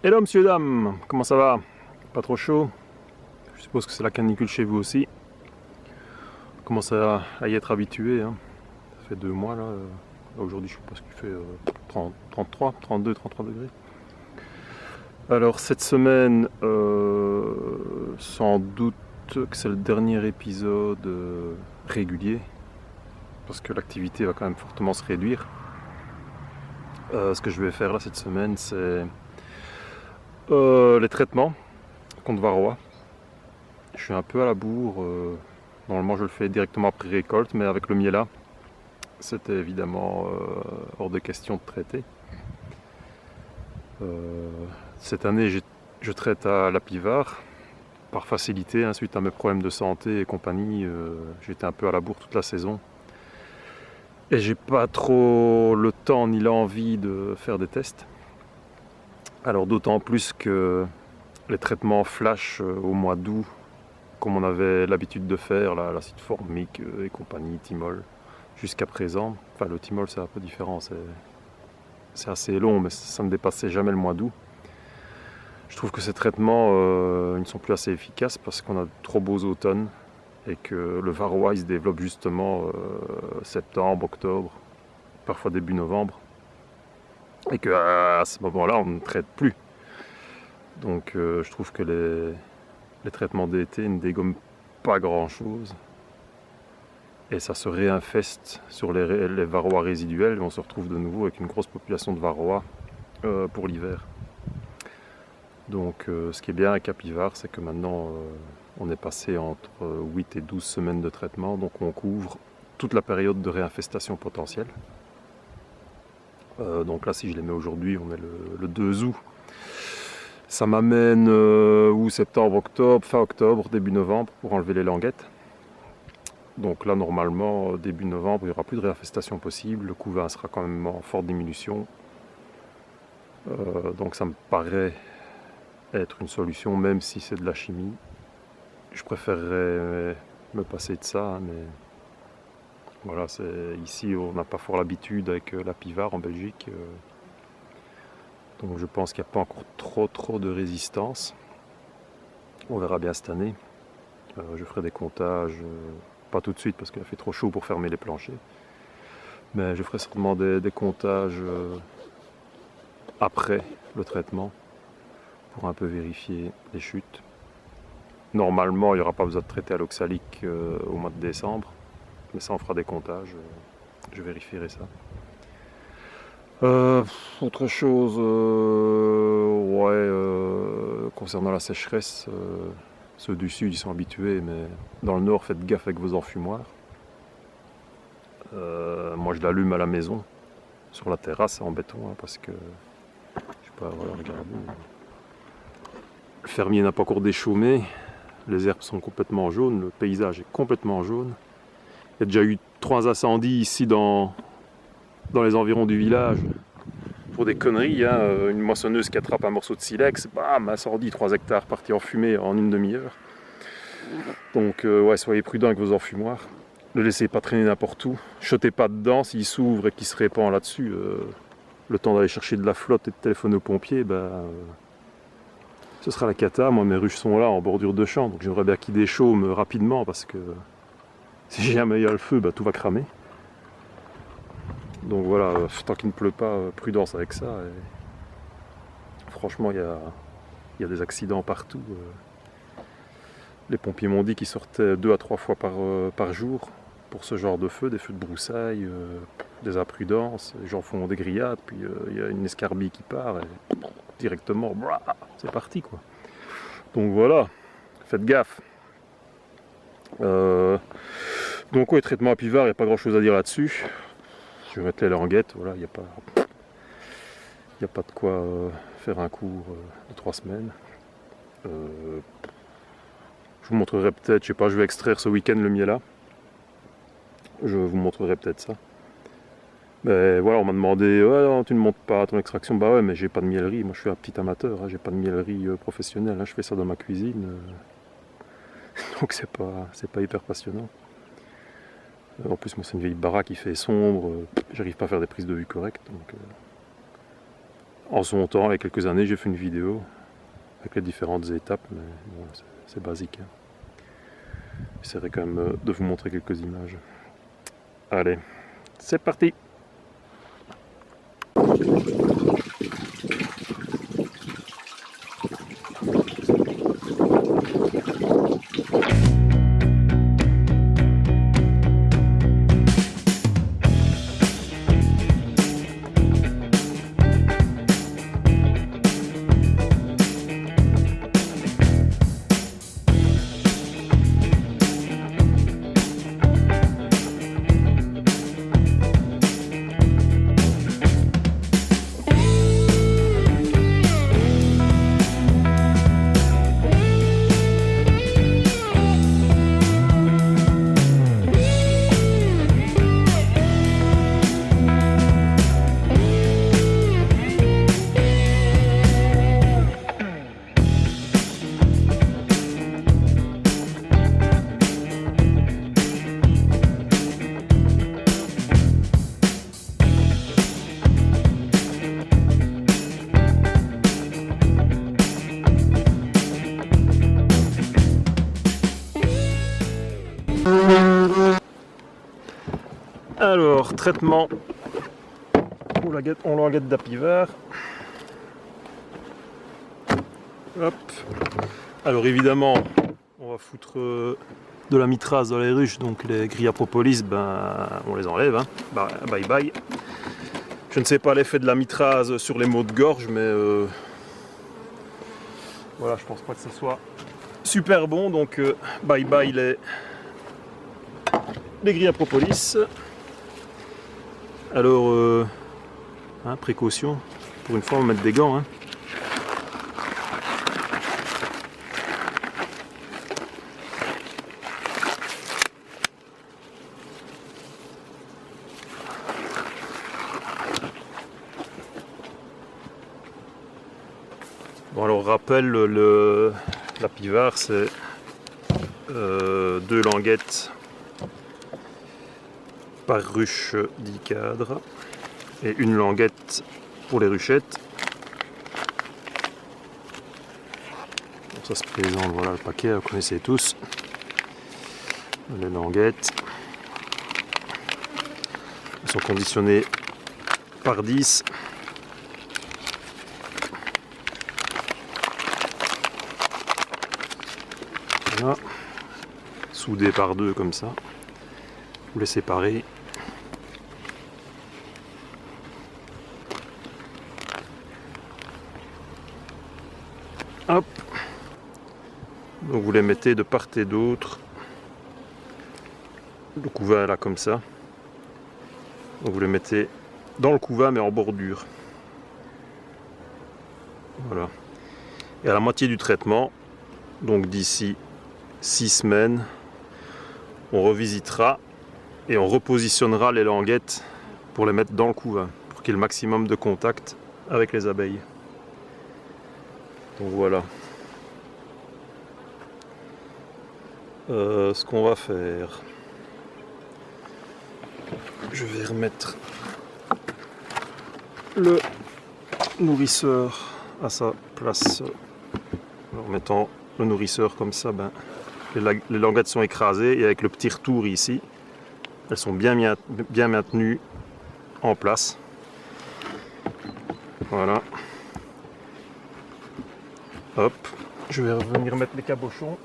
Hello monsieur, dame, comment ça va? Pas trop chaud? Je suppose que c'est la canicule chez vous aussi. On commence à y être habitué, hein. Ça fait 2 mois là. Aujourd'hui je suppose qu'il fait 30, 33, 32, 33 degrés. Alors cette semaine, sans doute que c'est le dernier épisode régulier, parce que l'activité va quand même fortement se réduire. Ce que je vais faire là cette semaine, c'est les traitements contre varroa. Je suis un peu à la bourre. Normalement, je le fais directement après récolte, mais avec le miela, c'était évidemment hors de question de traiter. Cette année, je traite à l'apivare par facilité, hein, suite à mes problèmes de santé et compagnie. J'étais un peu à la bourre toute la saison. Et j'ai pas trop le temps ni l'envie de faire des tests. Alors d'autant plus que les traitements flash au mois d'août, comme on avait l'habitude de faire, l'acide formique et compagnie, thymol, jusqu'à présent. Enfin, le thymol c'est un peu différent, c'est assez long, mais ça ne dépassait jamais le mois d'août. Je trouve que ces traitements ils ne sont plus assez efficaces parce qu'on a de trop beaux automnes et que le varroa il se développe justement septembre, octobre, parfois début novembre, et qu'à ce moment-là on ne traite plus. Donc je trouve que les traitements d'été ne dégomment pas grand-chose. Et ça se réinfeste sur les varroas résiduels. On se retrouve de nouveau avec une grosse population de varroa pour l'hiver. Donc ce qui est bien avec Apivare, c'est que maintenant on est passé entre 8 et 12 semaines de traitement. Donc on couvre toute la période de réinfestation potentielle. Donc là, si je les mets aujourd'hui, on est le 2 août. Ça m'amène août, septembre, octobre, fin octobre, début novembre pour enlever les languettes. Donc là, normalement, début novembre, il n'y aura plus de réinfestation possible. Le couvain sera quand même en forte diminution. Donc ça me paraît être une solution, même si c'est de la chimie. Je préférerais me passer de ça, hein, mais voilà, ici on n'a pas fort l'habitude avec l'apivare en Belgique. Donc je pense qu'il n'y a pas encore trop de résistance. On verra bien cette année. Je ferai des comptages, pas tout de suite parce qu'il a fait trop chaud pour fermer les planchers. Mais je ferai certainement des comptages après le traitement pour un peu vérifier les chutes. Normalement, il n'y aura pas besoin de traiter à l'oxalique au mois de décembre. Mais ça, on fera des comptages. Je vérifierai ça. Autre chose, concernant la sécheresse, ceux du sud ils sont habitués, mais dans le nord faites gaffe avec vos enfumoirs. Moi je l'allume à la maison, sur la terrasse en béton, hein, parce que, je sais pas, voilà, regardez. Le fermier n'a pas encore déchaumé, les herbes sont complètement jaunes, le paysage est complètement jaune. Il y a déjà eu 3 incendies ici dans les environs du village. Pour des conneries, hein, une moissonneuse qui attrape un morceau de silex, bam, incendie, 3 hectares partis en fumée en une demi-heure. Donc ouais, soyez prudents avec vos enfumoirs. Ne laissez pas traîner n'importe où. Chotez pas dedans, s'il s'ouvre et qu'il se répand là-dessus, le temps d'aller chercher de la flotte et de téléphoner aux pompiers, ce sera la cata. Moi mes ruches sont là en bordure de champ, donc j'aimerais bien qu'ils déchaument rapidement parce que si jamais il y a le feu, tout va cramer. Donc voilà, tant qu'il ne pleut pas, prudence avec ça. Et franchement, il y a des accidents partout. Les pompiers m'ont dit qu'ils sortaient 2 à 3 fois par jour pour ce genre de feu, des feux de broussailles, des imprudences. Les gens font des grillades, puis il y a une escarbille qui part et directement, c'est parti quoi. Donc voilà, faites gaffe. Donc ouais, traitement apivare, il n'y a pas grand chose à dire là-dessus. Je vais mettre les languettes, voilà, il n'y a pas de quoi faire un cours de 3 semaines. Je vous montrerai peut-être, je sais pas, je vais extraire ce week-end le miela. Je vous montrerai peut-être ça. Mais voilà, on m'a demandé, ouais, non, tu ne montes pas ton extraction. Bah ouais, mais j'ai pas de mielerie, moi je suis un petit amateur, hein, j'ai pas de mielerie professionnelle, hein, je fais ça dans ma cuisine. Donc c'est pas hyper passionnant. En plus, moi, c'est une vieille baraque qui fait sombre, j'arrive pas à faire des prises de vue correctes. Donc, En son temps, il y a quelques années, j'ai fait une vidéo avec les différentes étapes, mais bon, c'est basique. J'essaierai quand même de vous montrer quelques images. Allez, c'est parti! Alors, traitement en languette d'apivard. Hop. Alors évidemment, on va foutre de la mitraze dans les ruches, donc les grilles à propolis, ben, on les enlève. Hein. Bye bye. Je ne sais pas l'effet de la mitraze sur les maux de gorge, mais voilà, je pense pas que ce soit super bon, donc bye bye les grilles à propolis. Alors, hein, précaution, pour une fois on va mettre des gants. Hein. Bon alors rappel, l'apivard c'est 2 languettes par ruche 10 cadres et une languette pour les ruchettes. Donc ça se présente, voilà le paquet, vous connaissez tous. Les languettes. Elles sont conditionnées par 10. Voilà. Soudées par 2 comme ça. Vous les séparez. Hop. Donc vous les mettez de part et d'autre. Le couvain là comme ça. Donc vous les mettez dans le couvain mais en bordure. Voilà. Et à la moitié du traitement, donc d'ici 6 semaines, on revisitera et on repositionnera les languettes pour les mettre dans le couvain, pour qu'il y ait le maximum de contact avec les abeilles. Donc voilà. Ce qu'on va faire, je vais remettre le nourrisseur à sa place. En mettant le nourrisseur comme ça, ben, les languettes sont écrasées et avec le petit retour ici, elles sont bien maintenues en place. Voilà. Hop, je vais revenir mettre les cabochons.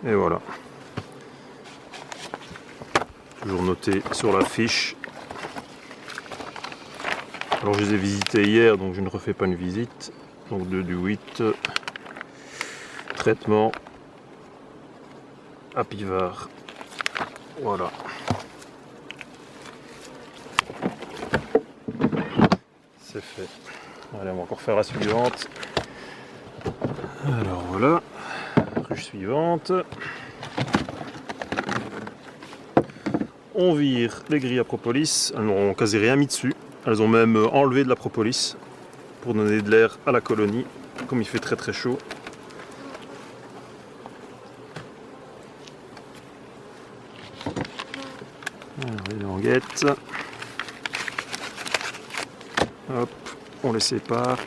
Et voilà. Toujours noté sur la fiche. Alors je les ai visités hier, donc je ne refais pas une visite. Donc 2/8. Traitement apivard. Voilà. C'est fait. Allez, on va encore faire la suivante. Alors voilà. Ruche suivante. On vire les grilles à propolis. Elles n'ont quasi rien mis dessus. Elles ont même enlevé de la propolis pour donner de l'air à la colonie, comme il fait très très chaud. Alors, les languettes. languettes. Hop, on les sépare.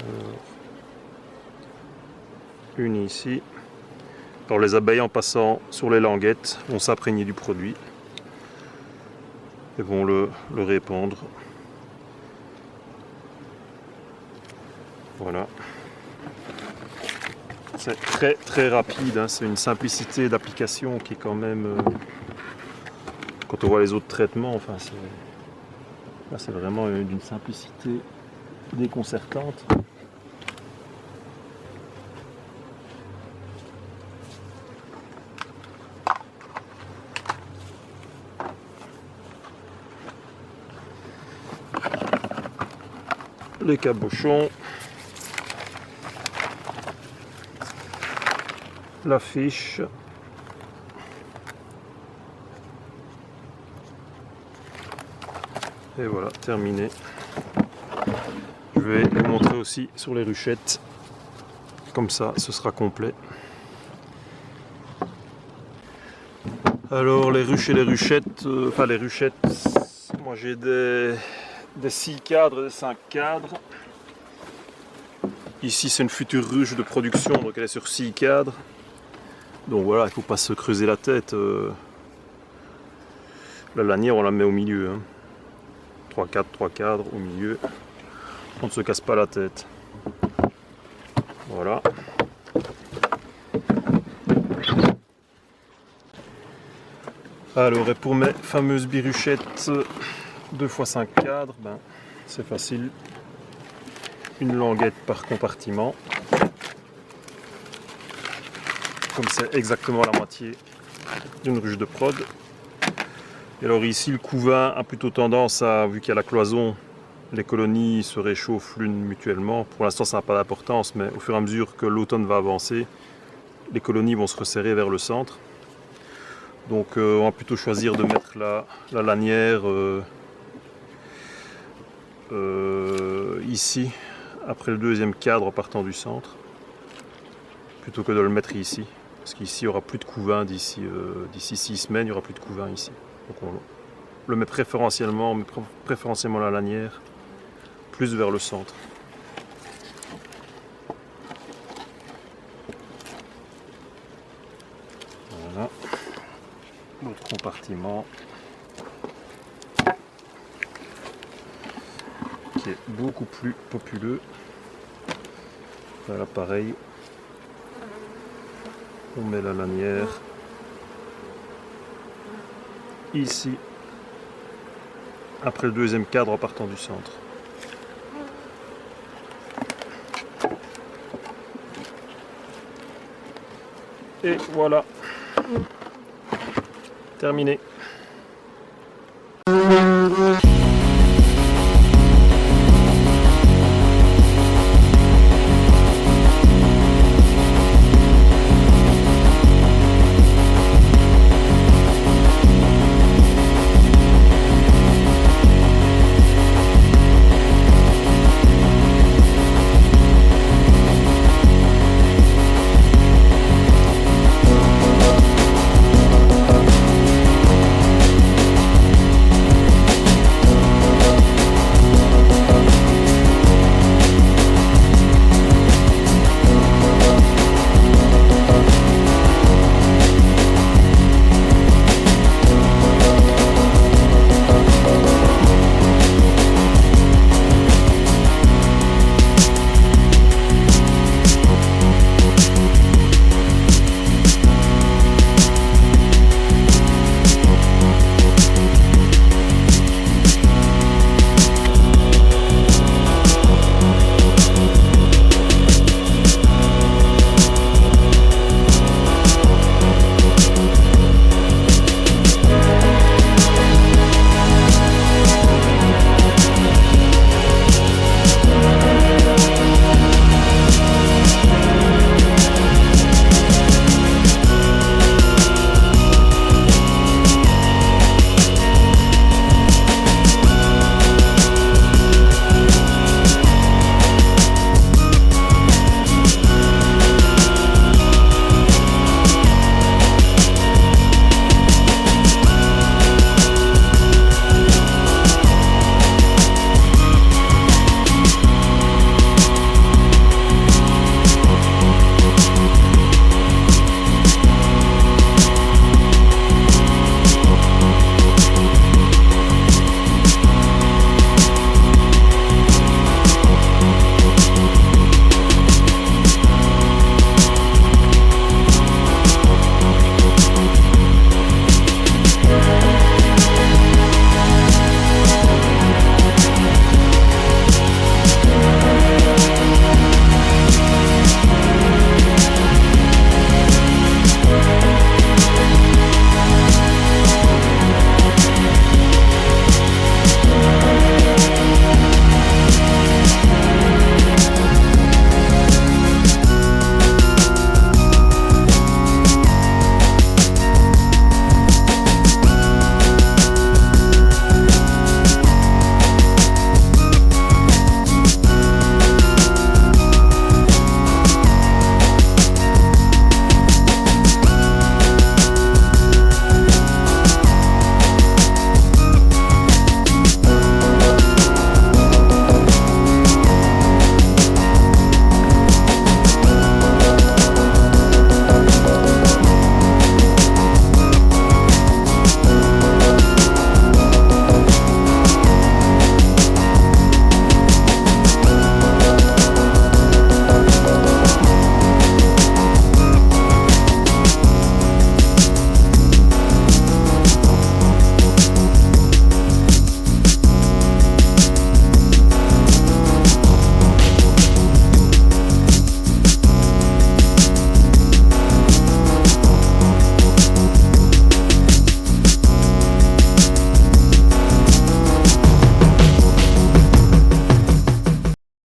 Alors, une ici. Alors les abeilles, en passant sur les languettes, vont s'imprégner du produit et vont le répandre. Voilà. C'est très très rapide, hein. C'est une simplicité d'application qui est quand même... quand on voit les autres traitements, enfin là c'est vraiment d'une simplicité déconcertante. Les cabochons, la fiche, et voilà, terminé. Je vais vous montrer aussi sur les ruchettes, comme ça ce sera complet. Alors les ruches et les ruchettes, enfin les ruchettes, moi j'ai des 6 cadres et des 5 cadres. Ici c'est une future ruche de production, donc elle est sur 6 cadres. Donc voilà, il ne faut pas se creuser la tête. La lanière on la met au milieu. Hein. 3 cadres au milieu. On ne se casse pas la tête. Voilà. Alors et pour mes fameuses biruchettes 2 x 5 cadres, ben, c'est facile. Une languette par compartiment. Comme c'est exactement la moitié d'une ruche de prod. Et alors ici le couvain a plutôt tendance à, vu qu'il y a la cloison, les colonies se réchauffent l'une mutuellement. Pour l'instant ça n'a pas d'importance, mais au fur et à mesure que l'automne va avancer, les colonies vont se resserrer vers le centre. Donc on va plutôt choisir de mettre la lanière ici, après le deuxième cadre en partant du centre, plutôt que de le mettre ici. Parce qu'ici il n'y aura plus de couvain d'ici 6 semaines, il n'y aura plus de couvain ici. Donc on le met préférentiellement la lanière plus vers le centre. Voilà. L'autre compartiment qui est beaucoup plus populeux. Voilà, pareil. On met la lanière ici, après le deuxième cadre en partant du centre. Et voilà, terminé.